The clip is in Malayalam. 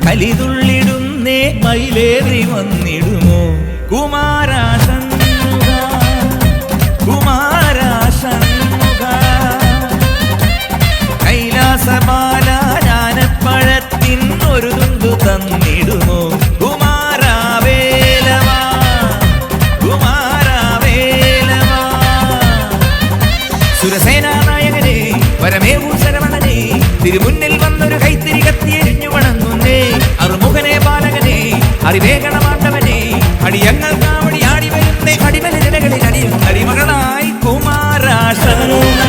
കലിതുള്ളിടുന്നേ മയിലേറി വന്നിടുമോ കുമാരാ ഷൺമുഖ കുമാരാ ഷൺമുഖ കൈലാസബാല ജ്ഞാനപ്പഴത്തിൻ ഒരു തുണ്ടു തന്നിടുമോ കുമാരാ വേലവാ കുമാരാ വേലവാ സുരസേനാ നായകനെ പരമേവൂ ശരവണനെ തിരുമുന്നിൽ വന്നൊരു കൈത്തിരി കത്തിയെരിഞ്ഞു വണങ്ങുന്നേ അറുമുഖനെ ബാലകനെ അറിവേഗണമാണ്ടവനെ അടിയങ്ങൾ കാവടി ആടി വരുന്നേ അടിമല ജനകളിൽ അടിമകളായി കുമാരാ ഷൺമുഖ